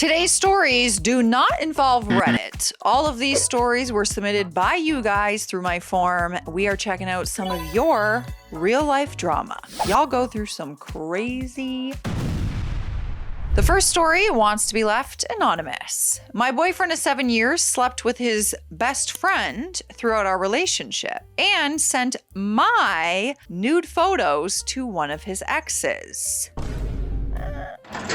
Today's stories do not involve Reddit. All of these stories were submitted by you guys through my form. We are checking out some of your real life drama. Y'all go through some crazy. The first story wants to be left anonymous. My boyfriend of 7 years slept with his best friend throughout our relationship and sent my nude photos to one of his exes.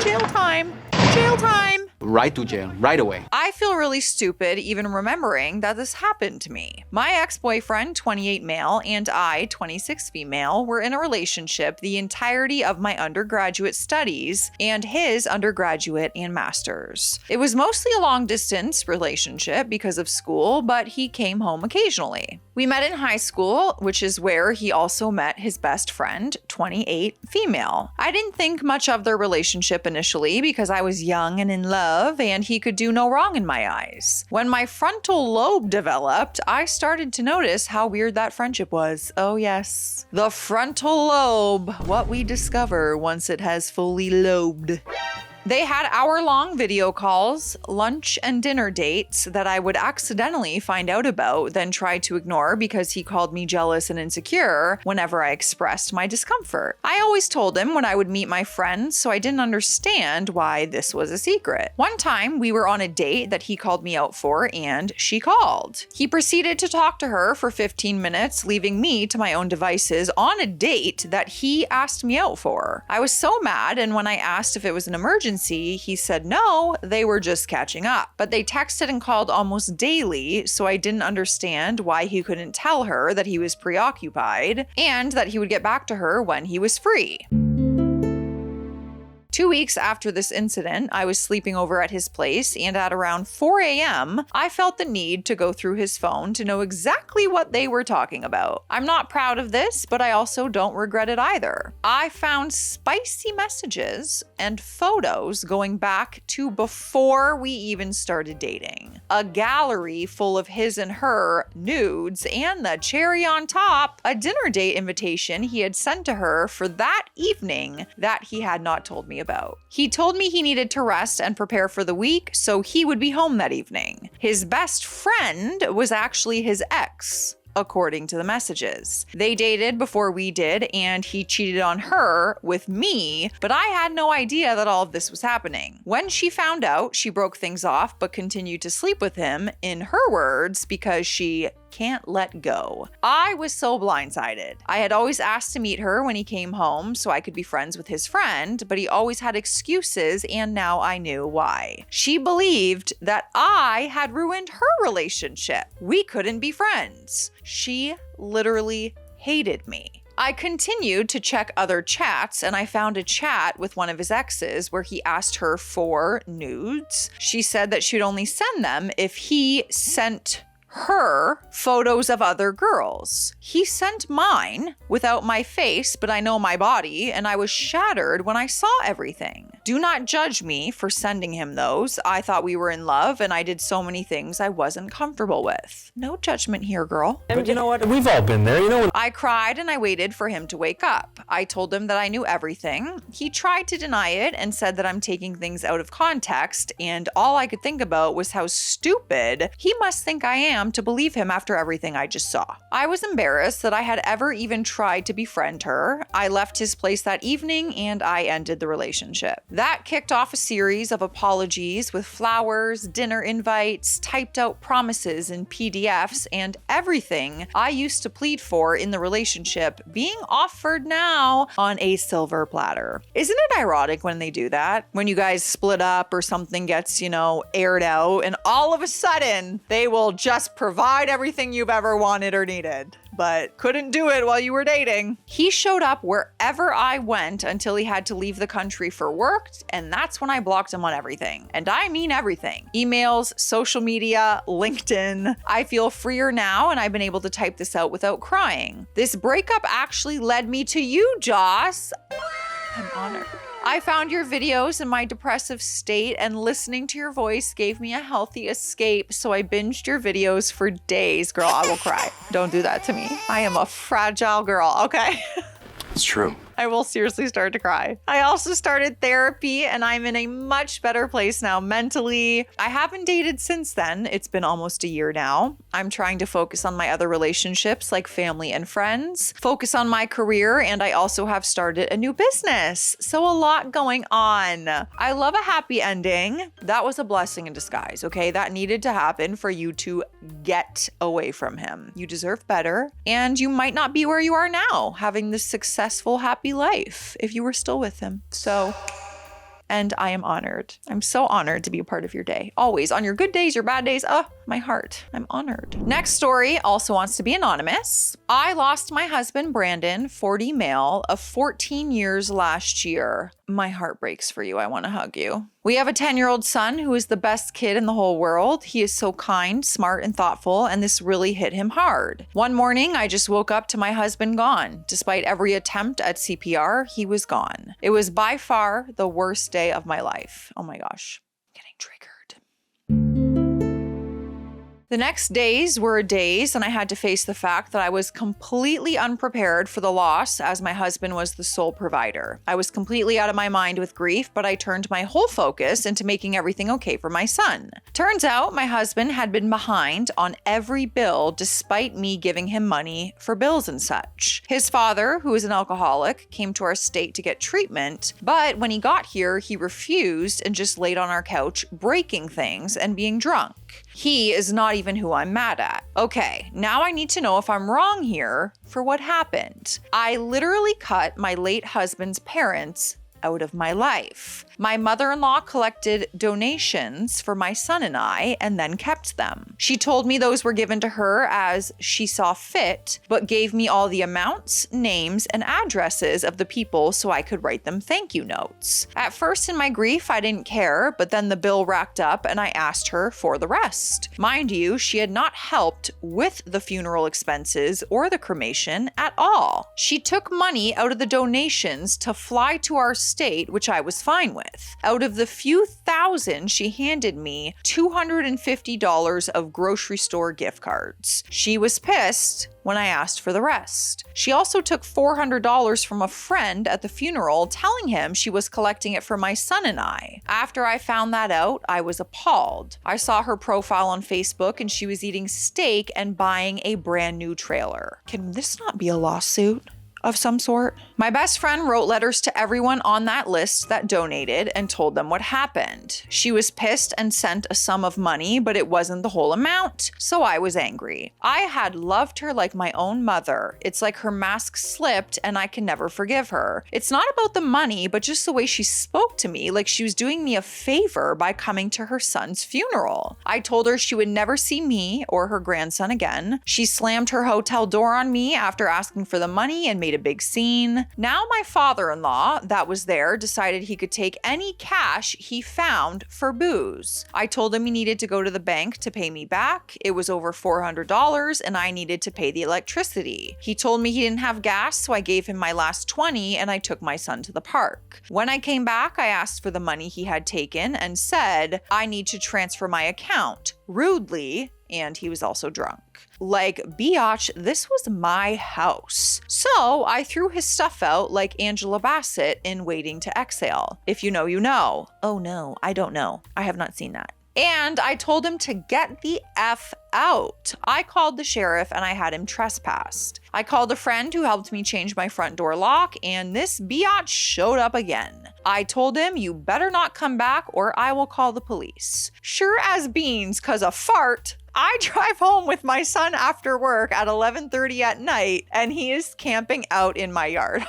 Jail time. Jail time. Right to jail, right away. I feel really stupid even remembering that this happened to me. My ex-boyfriend, 28 male, and I, 26 female, were in a relationship the entirety of my undergraduate studies and his undergraduate and master's. It was mostly a long-distance relationship because of school, but he came home occasionally. We met in high school, which is where he also met his best friend, 28 female. I didn't think much of their relationship initially because I was young and in love, and he could do no wrong in my eyes. When my frontal lobe developed, I started to notice how weird that friendship was. Oh yes, the frontal lobe, what we discover once it has fully lobed. They had hour-long video calls, lunch and dinner dates that I would accidentally find out about, then try to ignore because he called me jealous and insecure whenever I expressed my discomfort. I always told him when I would meet my friends, so I didn't understand why this was a secret. One time, we were on a date that he called me out for, and she called. He proceeded to talk to her for 15 minutes, leaving me to my own devices on a date that he asked me out for. I was so mad, and when I asked if it was an emergency, he said no, they were just catching up. But they texted and called almost daily, so I didn't understand why he couldn't tell her that he was preoccupied and that he would get back to her when he was free. 2 weeks after this incident, I was sleeping over at his place, and at around 4 a.m., I felt the need to go through his phone to know exactly what they were talking about. I'm not proud of this, but I also don't regret it either. I found spicy messages and photos going back to before we even started dating. A gallery full of his and her nudes, and the cherry on top, a dinner date invitation he had sent to her for that evening that he had not told me about. He told me he needed to rest and prepare for the week, so he would be home that evening. His best friend was actually his ex, according to the messages. They dated before we did, and he cheated on her with me, but I had no idea that all of this was happening. When she found out, she broke things off but continued to sleep with him, in her words, because she can't let go. I was so blindsided. I had always asked to meet her when he came home so I could be friends with his friend, but he always had excuses, and now I knew why. She believed that I had ruined her relationship. We couldn't be friends. She literally hated me. I continued to check other chats, and I found a chat with one of his exes where he asked her for nudes. She said that she would only send them if he sent her photos of other girls. He sent mine without my face, but I know my body, and I was shattered when I saw everything. Do not judge me for sending him those. I thought we were in love, and I did so many things I wasn't comfortable with. No judgment here, girl. But you know what? We've all been there, you know. I cried and I waited for him to wake up. I told him that I knew everything. He tried to deny it and said that I'm taking things out of context, and all I could think about was how stupid he must think I am to believe him after everything I just saw. I was embarrassed that I had ever even tried to befriend her. I left his place that evening and I ended the relationship. That kicked off a series of apologies with flowers, dinner invites, typed out promises in PDFs, and everything I used to plead for in the relationship being offered now on a silver platter. Isn't it ironic when they do that? When you guys split up or something gets, aired out, and all of a sudden they will just provide everything you've ever wanted or needed, but couldn't do it while you were dating. He showed up wherever I went until he had to leave the country for work, and that's when I blocked him on everything. And I mean everything. Emails, social media, LinkedIn. I feel freer now, and I've been able to type this out without crying. This breakup actually led me to you, Joss. I'm honored. I found your videos in my depressive state, and listening to your voice gave me a healthy escape, so I binged your videos for days. Girl, I will cry. Don't do that to me. I am a fragile girl, okay? It's true. I will seriously start to cry. I also started therapy and I'm in a much better place now mentally. I haven't dated since then. It's been almost a year now. I'm trying to focus on my other relationships like family and friends, focus on my career, and I also have started a new business. So a lot going on. I love a happy ending. That was a blessing in disguise, okay? That needed to happen for you to get away from him. You deserve better, and you might not be where you are now, having this successful, happy life if you were still with him. So, and I am honored. I'm so honored to be a part of your day. Always. On your good days, your bad days. Oh, my heart. I'm honored. Next story also wants to be anonymous. I lost my husband, Brandon, 40 male, of 14 years last year. My heart breaks for you. I want to hug you. We have a 10-year-old son who is the best kid in the whole world. He is so kind, smart, and thoughtful, and this really hit him hard. One morning, I just woke up to my husband gone. Despite every attempt at CPR, he was gone. It was by far the worst day of my life. Oh my gosh, I'm getting triggered. The next days were a daze, and I had to face the fact that I was completely unprepared for the loss as my husband was the sole provider. I was completely out of my mind with grief, but I turned my whole focus into making everything okay for my son. Turns out my husband had been behind on every bill despite me giving him money for bills and such. His father, who is an alcoholic, came to our state to get treatment, but when he got here, he refused and just laid on our couch, breaking things and being drunk. He is not even who I'm mad at. Okay, now I need to know if I'm wrong here for what happened. I literally cut my late husband's parents out of my life. My mother-in-law collected donations for my son and I and then kept them. She told me those were given to her as she saw fit, but gave me all the amounts, names, and addresses of the people so I could write them thank you notes. At first in my grief, I didn't care, but then the bill racked up and I asked her for the rest. Mind you, she had not helped with the funeral expenses or the cremation at all. She took money out of the donations to fly to our state, which I was fine with. Out of the few thousand, she handed me $250 of grocery store gift cards. She was pissed when I asked for the rest. She also took $400 from a friend at the funeral, telling him she was collecting it for my son and I. After I found that out, I was appalled. I saw her profile on Facebook and she was eating steak and buying a brand new trailer. Can this not be a lawsuit of some sort? My best friend wrote letters to everyone on that list that donated and told them what happened. She was pissed and sent a sum of money, but it wasn't the whole amount, so I was angry. I had loved her like my own mother. It's like her mask slipped and I can never forgive her. It's not about the money, but just the way she spoke to me, like she was doing me a favor by coming to her son's funeral. I told her she would never see me or her grandson again. She slammed her hotel door on me after asking for the money and made a big scene. Now my father-in-law that was there decided he could take any cash he found for booze. I told him he needed to go to the bank to pay me back. It was over $400 and I needed to pay the electricity. He told me he didn't have gas, so I gave him my last 20 and I took my son to the park. When I came back, I asked for the money he had taken and said, I need to transfer my account. Rudely, and he was also drunk. Like, biatch, this was my house. So I threw his stuff out like Angela Bassett in Waiting to Exhale. If you know, you know. Oh no, I don't know. I have not seen that. And I told him to get the F out. I called the sheriff and I had him trespassed. I called a friend who helped me change my front door lock, and this biatch showed up again. I told him, you better not come back or I will call the police. Sure as beans, 'cause a fart, I drive home with my son after work at 11:30 at night and he is camping out in my yard.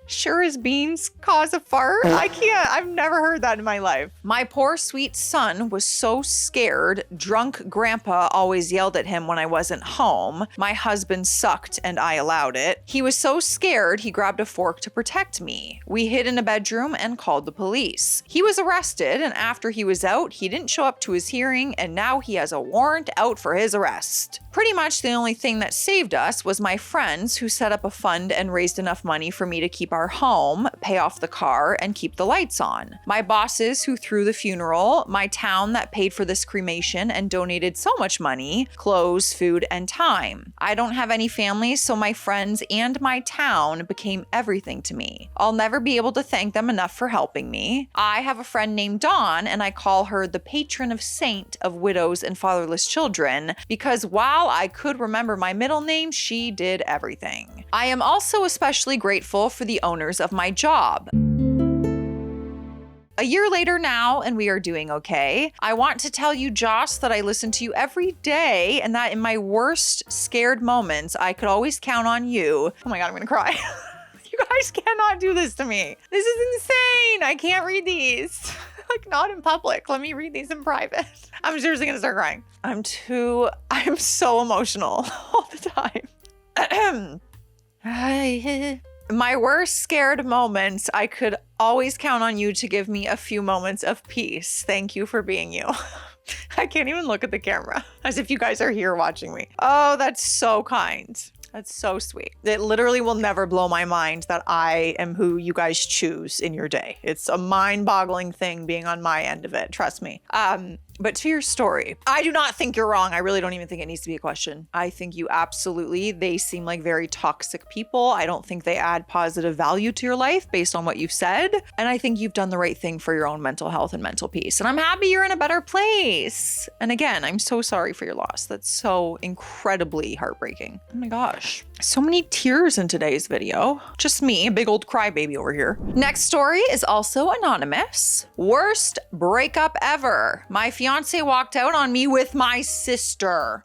Sure as beans cause a fart? I can't. I've never heard that in my life. My poor sweet son was so scared. Drunk grandpa always yelled at him when I wasn't home. My husband sucked and I allowed it. He was so scared he grabbed a fork to protect me. We hid in a bedroom and called the police. He was arrested, and after he was out, he didn't show up to his hearing, and now he has a warrant out for his arrest. Pretty much the only thing that saved us was my friends who set up a fund and raised enough money for me to keep our our home, pay off the car, and keep the lights on. My bosses who threw the funeral, my town that paid for this cremation and donated so much money, clothes, food, and time. I don't have any family, so my friends and my town became everything to me. I'll never be able to thank them enough for helping me. I have a friend named Dawn, and I call her the patron of saint of widows and fatherless children, because while I could remember my middle name, she did everything. I am also especially grateful for the owners of my job. A year later now, and we are doing okay. I want to tell you, Joss, that I listen to you every day, and that in my worst scared moments, I could always count on you. Oh my God, I'm gonna cry. You guys cannot do this to me. This is insane. I can't read these. Like, not in public. Let me read these in private. I'm seriously gonna start crying. I'm so emotional all the time. My worst scared moments, I could always count on you to give me a few moments of peace. Thank you for being you. I can't even look at the camera as if you guys are here watching me. Oh, that's so kind. That's so sweet. It literally will never blow my mind that I am who you guys choose in your day. It's a mind-boggling thing being on my end of it. Trust me. But to your story, I do not think you're wrong. I really don't even think it needs to be a question. I think you absolutely, they seem like very toxic people. I don't think they add positive value to your life based on what you've said. And I think you've done the right thing for your own mental health and mental peace. And I'm happy you're in a better place. And again, I'm so sorry for your loss. That's so incredibly heartbreaking. Oh my gosh. So many tears in today's video. Just me, a big old crybaby over here. Next story is also anonymous. Worst breakup ever. My fiance walked out on me with my sister.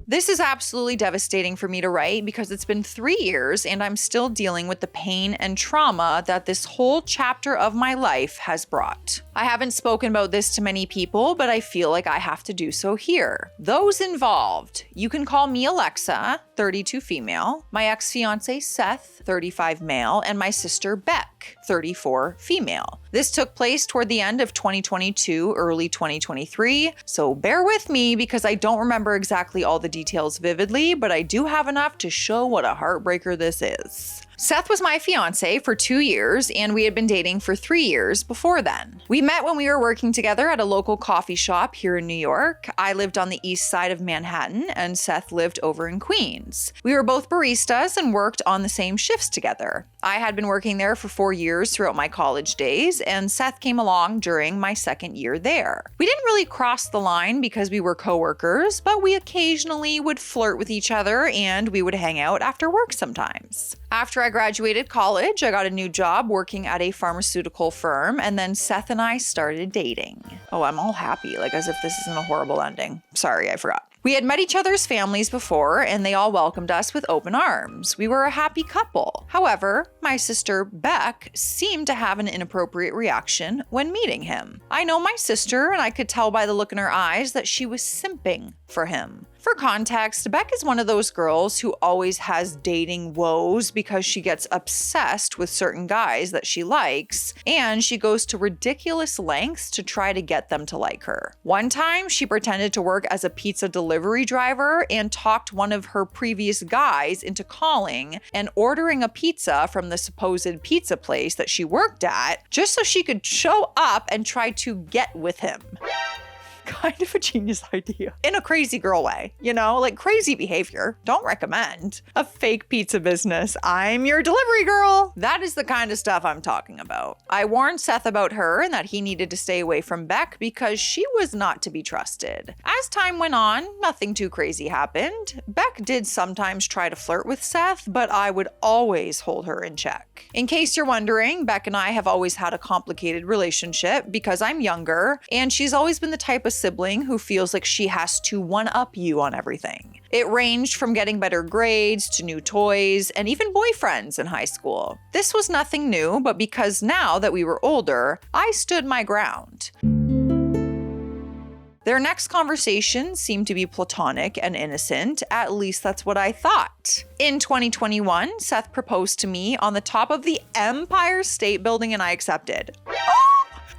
This is absolutely devastating for me to write because it's been 3 years and I'm still dealing with the pain and trauma that this whole chapter of my life has brought. I haven't spoken about this to many people, but I feel like I have to do so here. Those involved, you can call me Alexa, 32 female, my ex-fiance Seth, 35 male, and my sister Beck, 34 female. This took place toward the end of 2022, early 2023, so bear with me because I don't remember exactly all the details vividly, but I do have enough to show what a heartbreaker this is. Seth was my fiance for 2 years, and we had been dating for 3 years before then. We met when we were working together at a local coffee shop here in New York. I lived on the east side of Manhattan, and Seth lived over in Queens. We were both baristas and worked on the same shifts together. I had been working there for 4 years throughout my college days, and Seth came along during my second year there. We didn't really cross the line because we were coworkers, but we occasionally would flirt with each other, and we would hang out after work sometimes. After I graduated college, I got a new job working at a pharmaceutical firm, and then Seth and I started dating. Oh, I'm all happy, like as if this isn't a horrible ending. Sorry, I forgot. We had met each other's families before, and they all welcomed us with open arms. We were a happy couple. However, my sister Beck seemed to have an inappropriate reaction when meeting him. I know my sister, and I could tell by the look in her eyes that she was simping for him. For context, Beck is one of those girls who always has dating woes because she gets obsessed with certain guys that she likes, and she goes to ridiculous lengths to try to get them to like her. One time, she pretended to work as a pizza delivery driver and talked one of her previous guys into calling and ordering a pizza from the supposed pizza place that she worked at just so she could show up and try to get with him. Kind of a genius idea. In a crazy girl way, you know, like crazy behavior. Don't recommend. A fake pizza business. I'm your delivery girl. That is the kind of stuff I'm talking about. I warned Seth about her and that he needed to stay away from Beck because she was not to be trusted. As time went on, nothing too crazy happened. Beck did sometimes try to flirt with Seth, but I would always hold her in check. In case you're wondering, Beck and I have always had a complicated relationship because I'm younger, and she's always been the type of sibling who feels like she has to one-up you on everything. It ranged from getting better grades to new toys and even boyfriends in high school. This was nothing new, but because now that we were older, I stood my ground. Their next conversation seemed to be platonic and innocent, at least that's what I thought. In 2021, Seth proposed to me on the top of the Empire State Building and I accepted.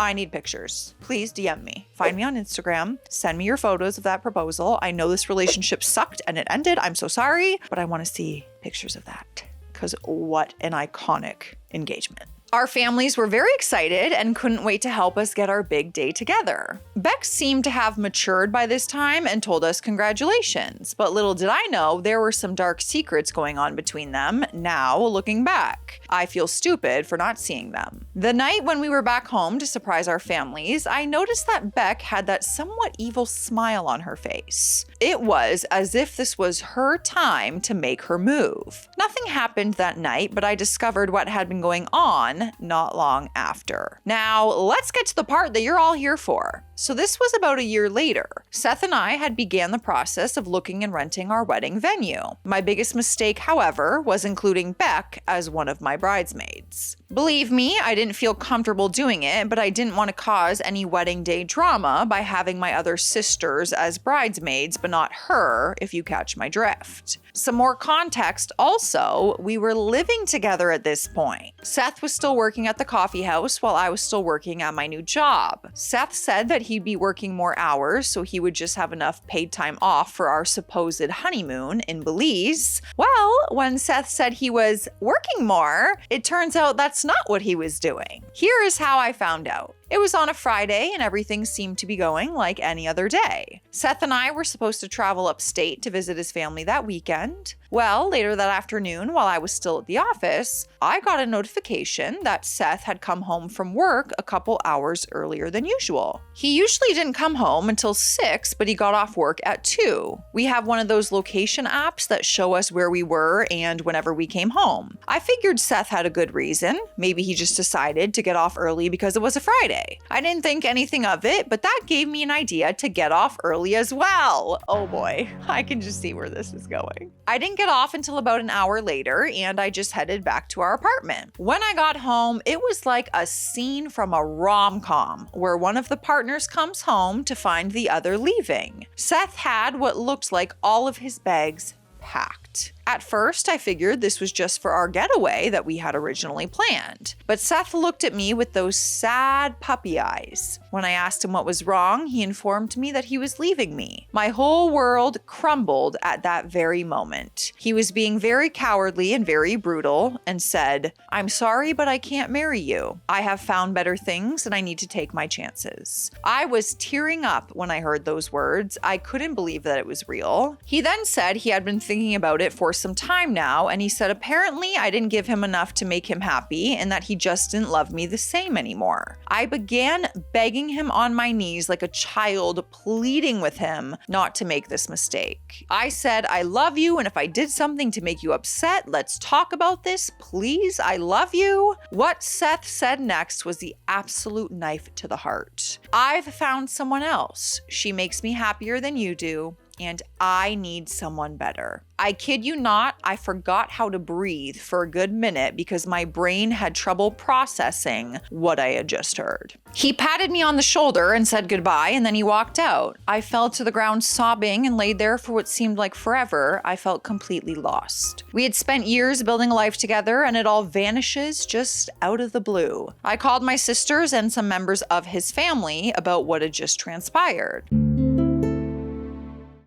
I need pictures. Please DM me. Find me on Instagram. Send me your photos of that proposal. I know this relationship sucked and it ended. I'm so sorry, but I want to see pictures of that. because what an iconic engagement. Our families were very excited and couldn't wait to help us get our big day together. Beck seemed to have matured by this time and told us congratulations, but little did I know there were some dark secrets going on between them. Now, looking back, I feel stupid for not seeing them. The night when we were back home to surprise our families, I noticed that Beck had that somewhat evil smile on her face. It was as if this was her time to make her move. Nothing happened that night, but I discovered what had been going on not long after. Now, let's get to the part that you're all here for. So this was about a year later. Seth and I had began the process of looking and renting our wedding venue. My biggest mistake, however, was including Beck as one of my bridesmaids. Believe me, I didn't feel comfortable doing it, but I didn't want to cause any wedding day drama by having my other sisters as bridesmaids, but not her, if you catch my drift. Some more context also, we were living together at this point. Seth was still working at the coffee house while I was still working at my new job. Seth said that he'd be working more hours, so he would just have enough paid time off for our supposed honeymoon in Belize. Well, when Seth said he was working more, it turns out that's not what he was doing. Here is how I found out. It was on a Friday and everything seemed to be going like any other day. Seth and I were supposed to travel upstate to visit his family that weekend. Well, later that afternoon, while I was still at the office, I got a notification that Seth had come home from work a couple hours earlier than usual. He usually didn't come home until 6, but he got off work at 2. We have one of those location apps that show us where we were and whenever we came home. I figured Seth had a good reason. Maybe he just decided to get off early because it was a Friday. I didn't think anything of it, but that gave me an idea to get off early as well. Oh boy, I can just see where this is going. I didn't get off until about an hour later, and I just headed back to our apartment. When I got home, it was like a scene from a rom-com where one of the partners comes home to find the other leaving. Seth had what looked like all of his bags packed. At first, I figured this was just for our getaway that we had originally planned. But Seth looked at me with those sad puppy eyes. When I asked him what was wrong, he informed me that he was leaving me. My whole world crumbled at that very moment. He was being very cowardly and very brutal and said, "I'm sorry, but I can't marry you. I have found better things and I need to take my chances." I was tearing up when I heard those words. I couldn't believe that it was real. He then said he had been thinking about it for some time now, and he said apparently I didn't give him enough to make him happy and that he just didn't love me the same anymore. I began begging him on my knees like a child, pleading with him not to make this mistake. I said, "I love you, and if I did something to make you upset, let's talk about this, please. I love you." What Seth said next was the absolute knife to the heart. "I've found someone else. She makes me happier than you do, and I need someone better." I kid you not, I forgot how to breathe for a good minute because my brain had trouble processing what I had just heard. He patted me on the shoulder and said goodbye, and then he walked out. I fell to the ground sobbing and laid there for what seemed like forever. I felt completely lost. We had spent years building a life together, and it all vanishes just out of the blue. I called my sisters and some members of his family about what had just transpired.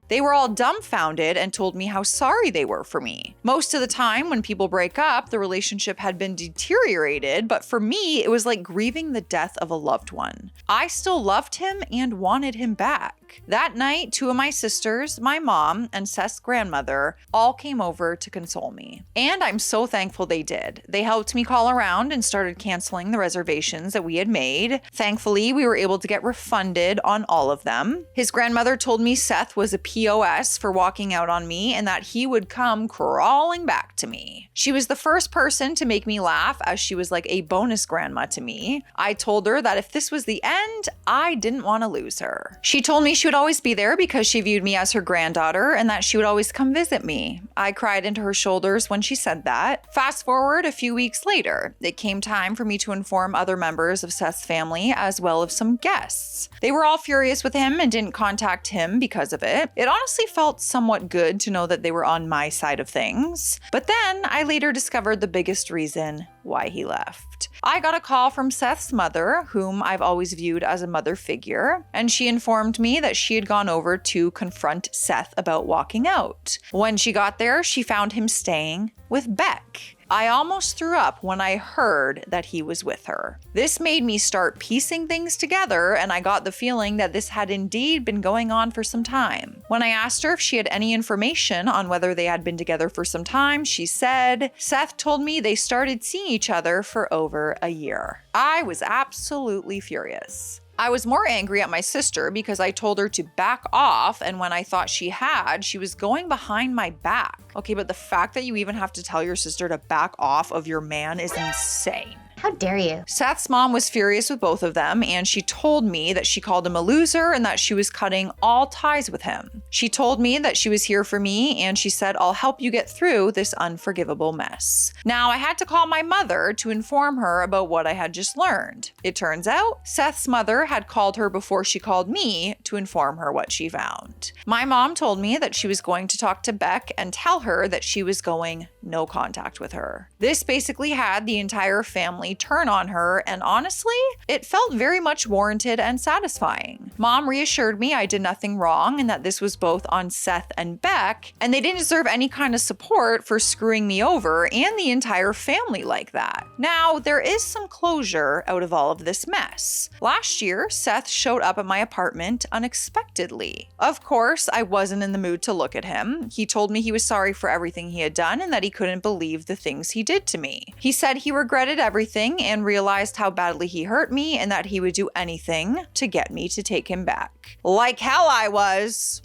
They were all dumbfounded and told me how sorry they were for me. Most of the time when people break up, the relationship had been deteriorated, but for me, it was like grieving the death of a loved one. I still loved him and wanted him back. That night, 2 of my sisters, my mom, and Seth's grandmother all came over to console me. And I'm so thankful they did. They helped me call around and started canceling the reservations that we had made. Thankfully, we were able to get refunded on all of them. His grandmother told me Seth was a POS for walking out on me and that he would come crawling back to me. She was the first person to make me laugh, as she was like a bonus grandma to me. I told her that if this was the end, I didn't want to lose her. She told me she would always be there because she viewed me as her granddaughter and that she would always come visit me. I cried into her shoulders when she said that. Fast forward a few weeks later, it came time for me to inform other members of Seth's family as well as some guests. They were all furious with him and didn't contact him because of it. It honestly felt somewhat good to know that they were on my side of things. But then I later discovered the biggest reason why he left. I got a call from Seth's mother, whom I've always viewed as a mother figure, and she informed me that she had gone over to confront Seth about walking out. When she got there, she found him staying with Beck. I almost threw up when I heard that he was with her. This made me start piecing things together, and I got the feeling that this had indeed been going on for some time. When I asked her if she had any information on whether they had been together for some time, she said, Seth told me they started seeing each other for over a year. I was absolutely furious. I was more angry at my sister because I told her to back off, and when I thought she had, she was going behind my back. Okay, but the fact that you even have to tell your sister to back off of your man is insane. How dare you? Seth's mom was furious with both of them, and she told me that she called him a loser and that she was cutting all ties with him. She told me that she was here for me, and she said, I'll help you get through this unforgivable mess. Now, I had to call my mother to inform her about what I had just learned. It turns out, Seth's mother had called her before she called me to inform her what she found. My mom told me that she was going to talk to Beck and tell her that she was going no contact with her. This basically had the entire family turn on her, and honestly, it felt very much warranted and satisfying. Mom reassured me I did nothing wrong and that this was both on Seth and Beck, and they didn't deserve any kind of support for screwing me over and the entire family like that. Now, there is some closure out of all of this mess. Last year, Seth showed up at my apartment unexpectedly. Of course, I wasn't in the mood to look at him. He told me he was sorry for everything he had done and that he couldn't believe the things he did to me. He said he regretted everything and realized how badly he hurt me and that he would do anything to get me to take him back. Like hell I was.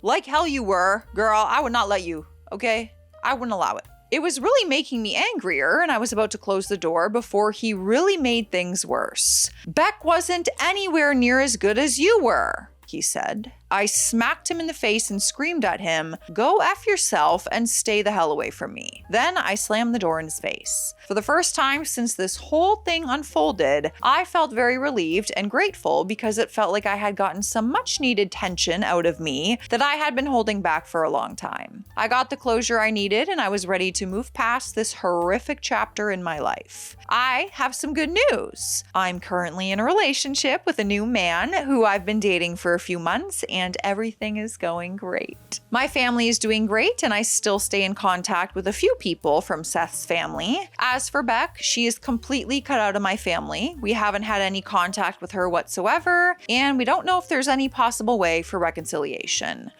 Like hell you were. Girl, I would not let you, okay? I wouldn't allow it. It was really making me angrier, and I was about to close the door before he really made things worse. Beck wasn't anywhere near as good as you were, he said. I smacked him in the face and screamed at him, "Go F yourself and stay the hell away from me." Then I slammed the door in his face. For the first time since this whole thing unfolded, I felt very relieved and grateful because it felt like I had gotten some much needed tension out of me that I had been holding back for a long time. I got the closure I needed and I was ready to move past this horrific chapter in my life. I have some good news. I'm currently in a relationship with a new man who I've been dating for a few months, and everything is going great. My family is doing great, and I still stay in contact with a few people from Seth's family. As for Beck, she is completely cut out of my family. We haven't had any contact with her whatsoever, and we don't know if there's any possible way for reconciliation.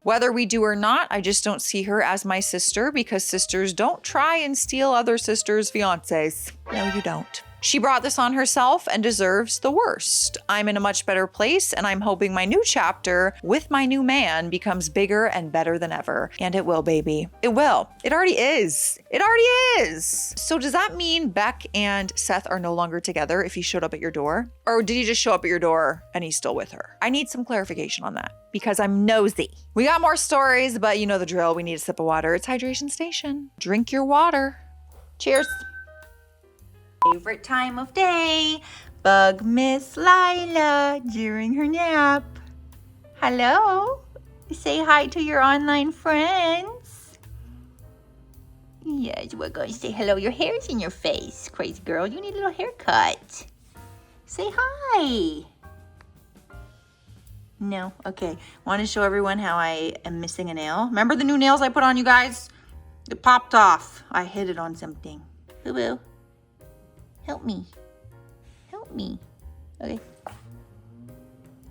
Whether we do or not, I just don't see her as my sister because sisters don't try and steal other sisters' fiancés. No, you don't. She brought this on herself and deserves the worst. I'm in a much better place, and I'm hoping my new chapter with my new man becomes bigger and better than ever. And it will, baby. It will. It already is. It already is. So does that mean Beck and Seth are no longer together if he showed up at your door? Or did he just show up at your door and he's still with her? I need some clarification on that because I'm nosy. We got more stories, but you know the drill. We need a sip of water. It's Hydration Station. Drink your water. Cheers. Favorite time of day, bug Miss Lila during her nap. Hello? Say hi to your online friends. Yes, we're going to say hello. Your hair's in your face, crazy girl. You need a little haircut. Say hi. No? Okay. Want to show everyone how I am missing a nail? Remember the new nails I put on, you guys? It popped off. I hit it on something. Boo-boo. Help me. Help me. Okay.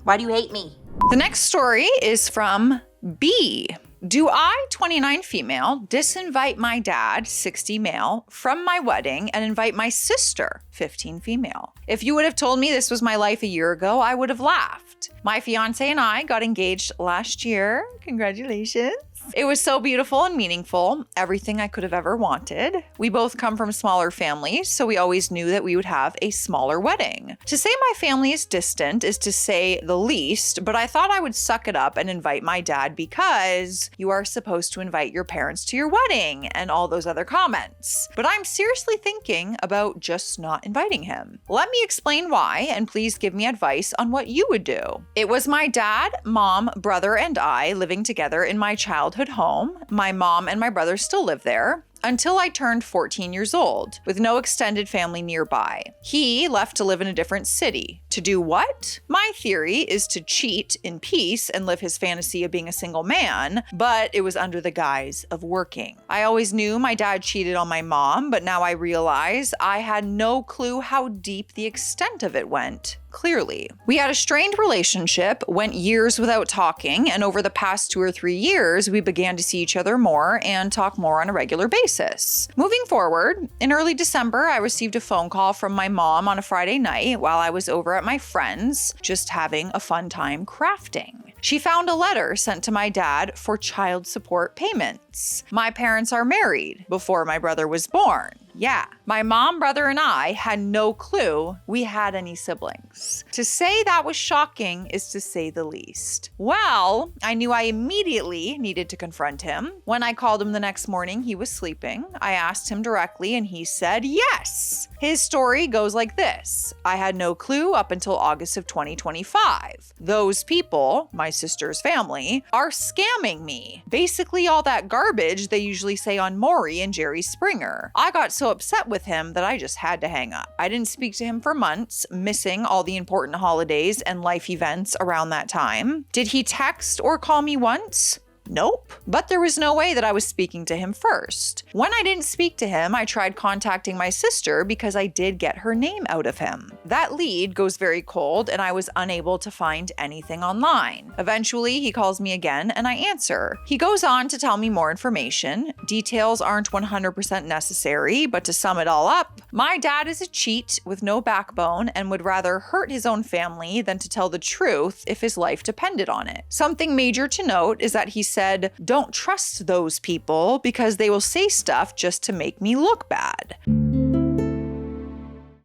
Why do you hate me? The next story is from B. Do I, 29 female, disinvite my dad, 60 male, from my wedding and invite my sister, 15 female? If you would have told me this was my life a year ago, I would have laughed. My fiance and I got engaged last year. Congratulations. It was so beautiful and meaningful, everything I could have ever wanted. We both come from smaller families, so we always knew that we would have a smaller wedding. To say my family is distant is to say the least, but I thought I would suck it up and invite my dad because you are supposed to invite your parents to your wedding and all those other comments. But I'm seriously thinking about just not inviting him. Let me explain why, and please give me advice on what you would do. It was my dad, mom, brother, and I living together in my childhood home. My mom and my brother still live there. until I turned 14 years old, with no extended family nearby. He left to live in a different city. To do what? My theory is to cheat in peace and live his fantasy of being a single man, but it was under the guise of working. I always knew my dad cheated on my mom, but now I realize I had no clue how deep the extent of it went. Clearly. We had a strained relationship, went years without talking, and over the past 2 or 3 years, we began to see each other more and talk more on a regular basis. Moving forward, in early December, I received a phone call from my mom on a Friday night while I was over at my friend's, just having a fun time crafting. She found a letter sent to my dad for child support payments. My parents are married before my brother was born. Yeah, my mom, brother, and I had no clue we had any siblings. To say that was shocking is to say the least. Well, I knew I immediately needed to confront him. When I called him the next morning, he was sleeping. I asked him directly and he said yes. His story goes like this. I had no clue up until August of 2025. Those people, my sister's family, are scamming me. Basically all that garbage they usually say on Maury and Jerry Springer. I got so upset with him that I just had to hang up. I didn't speak to him for months, missing all the important holidays and life events around that time. Did he text or call me once? Nope. But there was no way that I was speaking to him first. When I didn't speak to him, I tried contacting my sister because I did get her name out of him. That lead goes very cold and I was unable to find anything online. Eventually, he calls me again and I answer. He goes on to tell me more information. Details aren't 100% necessary, but to sum it all up, my dad is a cheat with no backbone and would rather hurt his own family than to tell the truth if his life depended on it. Something major to note is that he said, "Don't trust those people because they will say stuff just to make me look bad."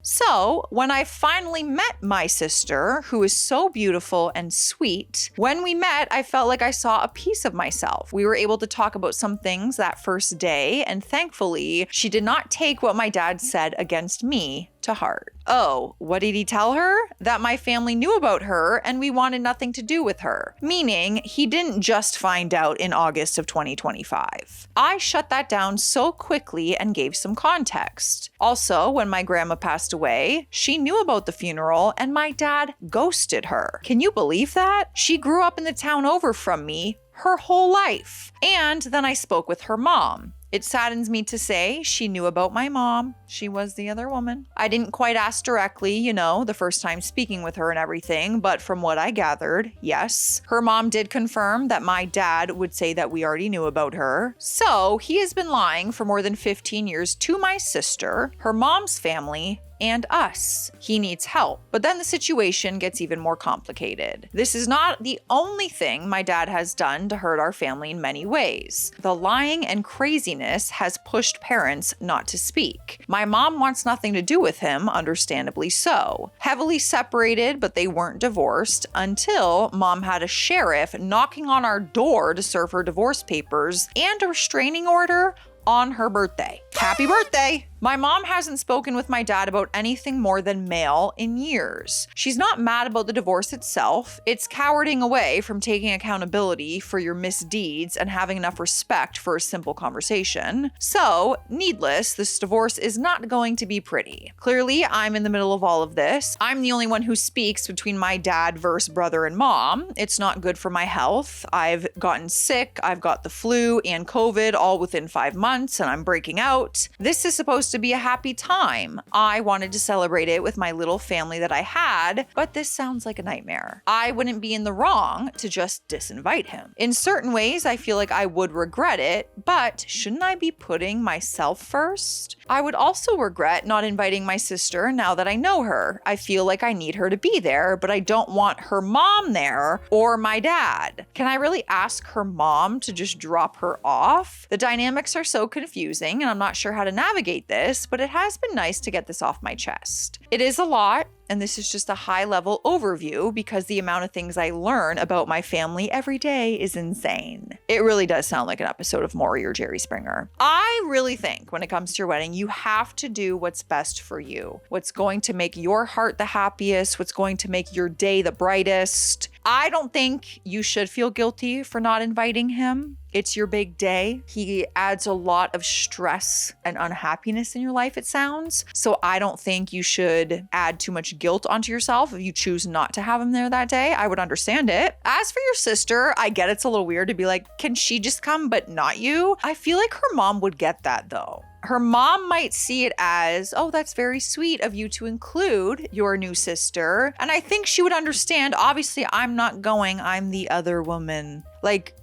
So, when I finally met my sister, who is so beautiful and sweet, when we met, I felt like I saw a piece of myself. We were able to talk about some things that first day, and thankfully, she did not take what my dad said against me to heart. Oh, what did he tell her? That my family knew about her and we wanted nothing to do with her. Meaning, he didn't just find out in August of 2025. I shut that down so quickly and gave some context. Also, when my grandma passed away, she knew about the funeral and my dad ghosted her. Can you believe that? She grew up in the town over from me her whole life. And then I spoke with her mom. It saddens me to say she knew about my mom. She was the other woman. I didn't quite ask directly, the first time speaking with her and everything, but from what I gathered, yes. Her mom did confirm that my dad would say that we already knew about her. So he has been lying for more than 15 years to my sister, her mom's family, and us. He needs help. But then the situation gets even more complicated. This is not the only thing my dad has done to hurt our family in many ways. The lying and craziness has pushed parents not to speak. My mom wants nothing to do with him, understandably so. Heavily separated, but they weren't divorced until mom had a sheriff knocking on our door to serve her divorce papers and a restraining order on her birthday. Happy birthday! My mom hasn't spoken with my dad about anything more than mail in years. She's not mad about the divorce itself. It's cowarding away from taking accountability for your misdeeds and having enough respect for a simple conversation. So, needless, this divorce is not going to be pretty. Clearly, I'm in the middle of all of this. I'm the only one who speaks between my dad versus brother and mom. It's not good for my health. I've gotten sick, I've got the flu and COVID all within 5 months, and I'm breaking out. This is supposed to be a happy time. I wanted to celebrate it with my little family that I had, but this sounds like a nightmare. I wouldn't be in the wrong to just disinvite him. In certain ways, I feel like I would regret it, but shouldn't I be putting myself first? I would also regret not inviting my sister now that I know her. I feel like I need her to be there, but I don't want her mom there or my dad. Can I really ask her mom to just drop her off? The dynamics are so confusing and I'm not sure how to navigate this, but it has been nice to get this off my chest. It is a lot, and this is just a high-level overview because the amount of things I learn about my family every day is insane. It really does sound like an episode of Maury or Jerry Springer. I really think when it comes to your wedding, you have to do what's best for you, what's going to make your heart the happiest, what's going to make your day the brightest. I don't think you should feel guilty for not inviting him. It's your big day. He adds a lot of stress and unhappiness in your life, it sounds. So I don't think you should add too much guilt onto yourself if you choose not to have him there that day. I would understand it. As for your sister, I get it's a little weird to be like, can she just come but not you? I feel like her mom would get that though. Her mom might see it as, oh, that's very sweet of you to include your new sister. And I think she would understand, obviously, I'm not going, I'm the other woman. Like,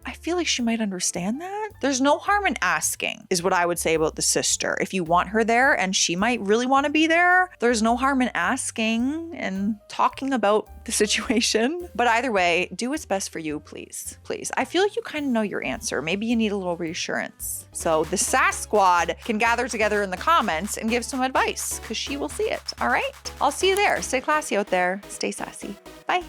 I feel like she might understand that. There's no harm in asking, is what I would say about the sister. If you want her there and she might really want to be there, there's no harm in asking and talking about the situation. But either way, do what's best for you, please. Please. I feel like you kind of know your answer. Maybe you need a little reassurance. So the Sass Squad can gather together in the comments and give some advice because she will see it. All right? I'll see you there. Stay classy out there. Stay sassy. Bye.